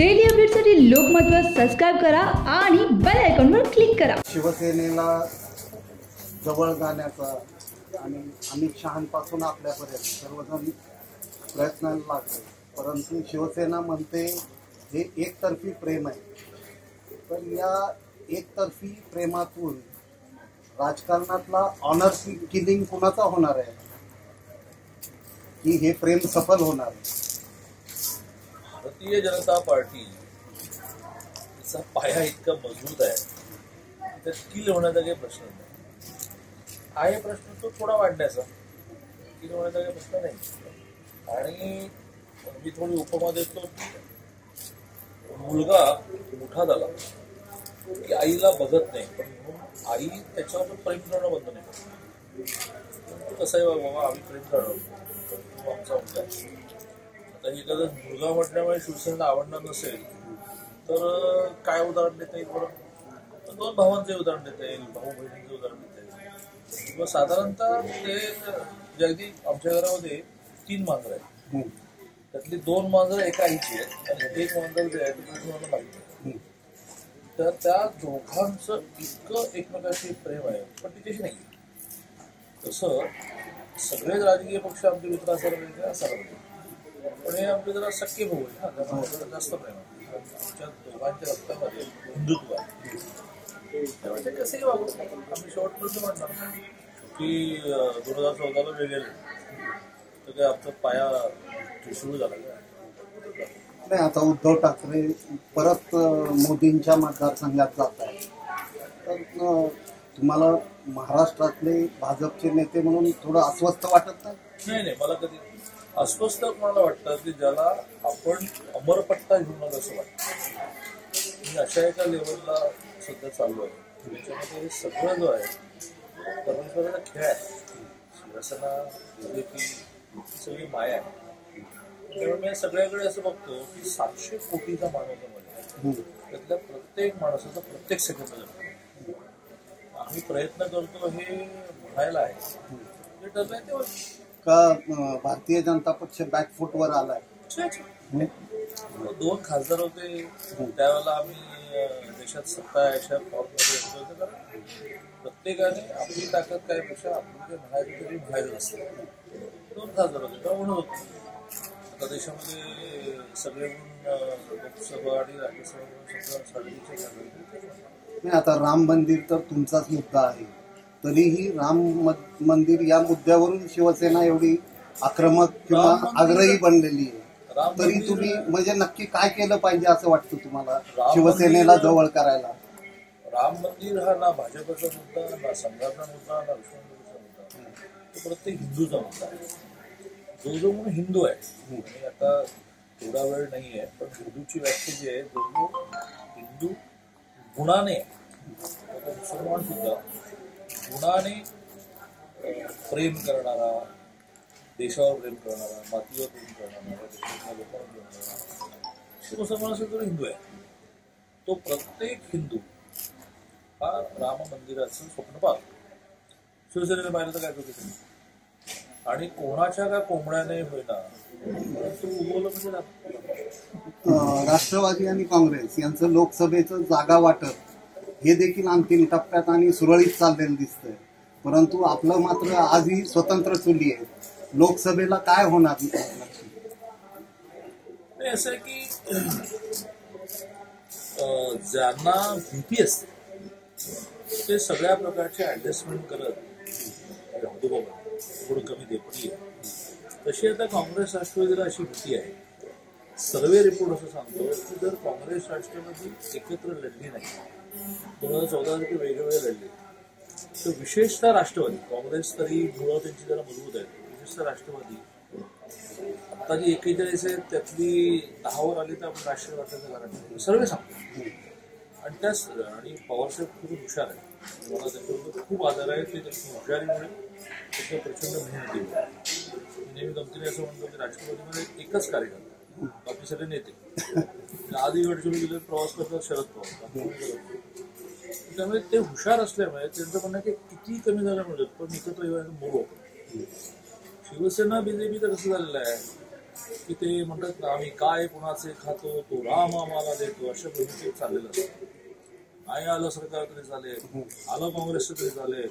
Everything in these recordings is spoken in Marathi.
डेली अपडेटसाठी लोकमतवर सबस्क्राइब करा आणि बेल आयकॉनवर क्लिक करा। शिवसेनेला जवळ जाण्याचा आणि अमित शहांपासून आपल्यापर्यंत सर्वजण प्रयत्नाला लागले, परंतु शिवसेना म्हणते हे एकतर्फी प्रेम आहे। तर या एकतर्फी प्रेमातून राजकारणातला ऑनर किलिंग कुणाचा होणार आहे की हे प्रेम सफल होणार आहे? भारतीय जनता पार्टी चा पाया इतका मजबूत आहे तर किल होण्याचा काही प्रश्न नाही। हा हे प्रश्न तो थोडा वाढण्याचा, किल होण्याचा काही प्रश्न नाही। आणि मी थोडी उपमा देतो की मुलगा मोठा झाला की आईला बघत नाही, पण आई त्याच्यावर प्रेम करणं बंद नाही। कसं आहे बाबा, आम्ही प्रेम करणं आमचा मुलगा। आता एखादा मुलगा म्हटल्यामुळे शिवसेनेला आवडणार नसेल तर काय उदाहरण देता येईल बरं? तर दोन भावांचे उदाहरण देता येईल, भाऊ बहिणींचे उदाहरण देता येईल। किंवा साधारणतः ते जगदी आमच्या घरामध्ये 3 मांजरं आहेत, त्यातली 2 मांजरं एका आईची आहेत आणि 1 मांजर जे आहे ते मला माहिती आहे। तर त्या दोघांचं इतकं एकमेकाशी प्रेम आहे, पण तिच्याशी नाही। तसं सगळेच राजकीय पक्ष आमचे मित्र असायला असायला पाहिजे, पण हे आमचे जरा सख्खे भाऊ आहे ना, त्यामुळे जास्त प्रेम आहे। आमच्या दोघांच्या रक्तामध्ये हिंदुत्व आहे, त्यामुळे ते कसेही वागू। आम्ही शेवटपर्यंत म्हणणार की 2014ला वेगळे तर काय आमचा पाया सुरू झाला नाही। आता उद्धव ठाकरे परत मोदींच्या मतदारसंघात जात आहे, तर तुम्हाला महाराष्ट्रातले भाजपचे नेते म्हणून थोडं अस्वस्थ वाटत नाही? नाही, मला कधी अस्वस्थ कोणाला वाटतं की ज्याला आपण अमरपट्टा घेऊन असं वाटतं। मी अशा एका लेवलला सध्या चालू आहे त्याच्यामध्ये सगळं जो आहे परमेश्वराचा खेळ आहे। शिवसेना, बीजेपी सगळी माया आहे। त्यामुळे मी सगळ्याकडे असं बघतो की 700 कोटीचा माणूस मध्ये त्यातल्या प्रत्येक माणसाचा प्रत्येक सेकंद आम्ही प्रयत्न करतो हे म्हणायला आहे, जे ठरलंय तेव्हा का भारतीय जनता पक्ष बॅकफुटवर आलाय? 2 खासदार होते त्यावेळेला आम्ही देशात सत्ता अशा फॉर्ममध्ये होतो, तर प्रत्येकाने आपली ताकद काय पेक्षा आपण जे म्हणायचं तरी म्हणायचं असतं। 2 खासदार होते तेव्हा म्हणत होतो। आता देशामध्ये सगळे लोकसभा आणि राज्यसभा नाही, आता राम मंदिर तर तुमचाच मुद्दा आहे, तरीही राम मंदिर या मुद्द्यावरून शिवसेना एवढी आक्रमक किंवा आग्रही बनलेली आहे। तरी तुम्ही म्हणजे नक्की काय केलं पाहिजे असं वाटतं तुम्हाला शिवसेनेला जवळ करायला? राम मंदिर हा ना भाजपचा मुद्दा, ना संघाचा मुद्दा, ना विश्वहिंदूचा मुद्दा, तो प्रत्येक हिंदूचा मुद्दा आहे। जो म्हणून हिंदू आहे, आणि आता थोडा वेळ नाही आहे, पण हिंदूची व्याख्या जी आहे जो हिंदू गुणाने, मुसलमान सुद्धा गुणाने प्रेम करणारा, देशावर प्रेम करणारा, मातीवर प्रेम करणारा, देशातल्या लोकांवर प्रेम करणारा मुसलमान असेल तर हिंदू आहे। तो प्रत्येक हिंदू हा राम मंदिराचं स्वप्न पाहतो। शिवसेनेने पाहिलं तर काय चुकीचं नाही, आणि कोणाच्या का कोंबड्याने होईना तो उगवलं म्हणजे राष्ट्रवादी आणि काँग्रेस यांचं लोकसभेचं जागा वाटप हे देखील अंतिम टप्प्यात आणि सुरळीत चाललेलं दिसतंय, परंतु आपलं मात्र आजही स्वतंत्र चुली आहे। लोकसभेला काय होणार? असं आहे की ज्यांना भीती असते ते सगळ्या प्रकारचे ऍडजस्टमेंट करत थोडं कमी देपडी आहे। तशी आता काँग्रेस राष्ट्रवादीला अशी भीती आहे। सर्वे रिपोर्ट असं सांगतो की जर काँग्रेस राष्ट्रवादी एकत्र लढली नाही, 2014 ते वेगवेगळे लढले, तर विशेषतः राष्ट्रवादी, काँग्रेस तरी मुळं त्यांची जरा मजबूत आहेत, विशेषतः राष्ट्रवादी आता जी 41 आहेत त्यातली 10वर आली तर आपण राष्ट्रवादाचं कारण सर्वे सांगतो। आणि त्याच आणि पवारसाहेब खूप हुशार आहे, मला त्याच्याबरोबर खूप आदर आहे की त्याची हुशारीमुळे त्याच्या प्रचंड मेहनतीमुळे। नेहमी गमतीने असं म्हणतो की राष्ट्रवादीमध्ये एकच कार्यकर्ता, बाकी सगळे नेते। आधी गडचिरोली जिल्ह्यात प्रवास करतात शरद पवार, त्यामुळे ते हुशार असल्यामुळे त्यांचं म्हणणं की किती कमी झालं मिळत पण एकत्र येऊन बोलू आपण। शिवसेना बीजेपीचं कसं झालेलं आहे की ते म्हणतात ना, आम्ही काय कुणाचे खातो तो राम आम्हाला देतो, अशा भूमिकेत चाललेलं असतं. नाही आलं सरकार तरी चालेल, आलं काँग्रेसचं तरी चालेल,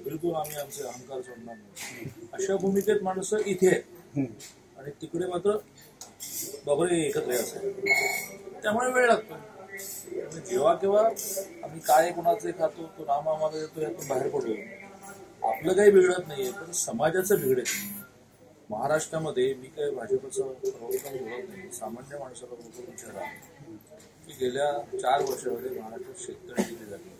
बिलकुल आम्ही आमचे अहंकार सोडणार नाही, अशा भूमिकेत माणसं इथे आहेत. आणि तिकडे मात्र बाबरे एकत्र असेल, त्यामुळे वेळ लागतो. जेव्हा केव्हा आम्ही काय कुणाचे खातो तो राम आम्हाला देतो यातून बाहेर पडू, आपलं काही बिघडत नाहीये, पण समाजाचं बिघडेल. महाराष्ट्रामध्ये मी काही भाजपचं प्रवक्ता बोलत नाही, सामान्य माणसाला बोलतो विचारा की गेल्या 4 वर्षामध्ये महाराष्ट्रात शेतकरी किती झाले.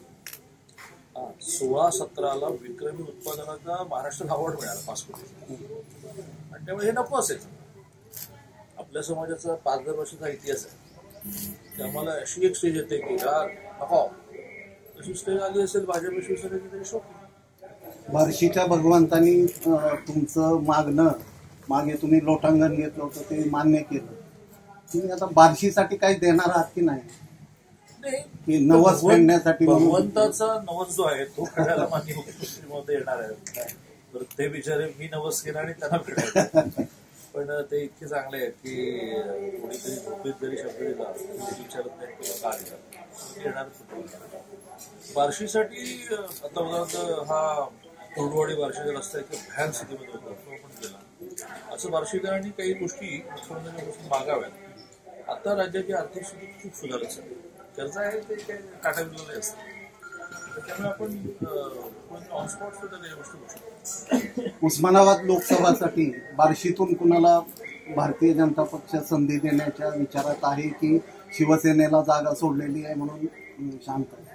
16-17ला विक्रमी उत्पादनाचा महाराष्ट्रात अवॉर्ड मिळाला 5 कोटी. आणि त्यामुळे हे नको असेल. आपल्या समाजाचा 5,000 वर्षाचा इतिहास आहे. की आम्हाला अशी एक स्टेज येते की यार नको, अशी स्टेज आली असेल भाजप शिवसेनेची तरी शोक. बार्शीच्या भगवंतांनी तुमचं मागे तुम्ही लोटांगण घेतलं होतं ते मान्य केलं. तुम्ही आता बार्शीसाठी काही देणार आहात की नाही? की नवस फेडण्यासाठी? भगवंताचा नवस जो आहे तो फेडायला मान्य मुख्यमंत्री येणार आहे, तर ते बिचारे मी नवस केला आणि त्यांना फेडायचं. पण ते इतके चांगले आहेत की कोणीतरी झोपेत जरी शब्द दिला विचारत नाही तुला का दिला, येणारच. बार्शीसाठी आता उदाहरणार्थ हा कुर्डुवाडी बार्शीचा रस्ता इथे भयान स्थितीमध्ये होता, तो आपण केला. असं बार्शीकरांनी काही गोष्टी मुख्यमंत्र्यांपासून मागाव्यात. आता राज्याची आर्थिक स्थिती खूप सुधारत असेल, कर्ज आहे ते काही काटाविलेलं असतं, त्यामुळे आपण ऑन स्पॉट सुद्धा काही गोष्टी करू शकतो. उस्मानाबाद लोकसभासाठी बार्शीतून कुणाला भारतीय जनता पक्ष संधी देण्याच्या विचारात आहे की शिवसेनेला जागा सोडलेली आहे म्हणून शांत आहे?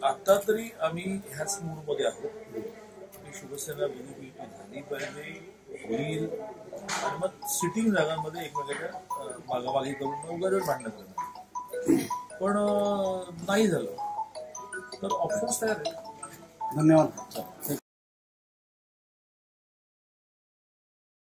आता तरी आम्ही ह्याच मूडमध्ये आहोत की शिवसेना बीजेपी झाली पाहिजे, होईल, आणि मग सिटिंग जागांमध्ये एकमेकांच्या मागामागी करून उगाच भांडण करणार. पण नाही झालं तर ऑप्शन्स तयार आहेत. धन्यवाद.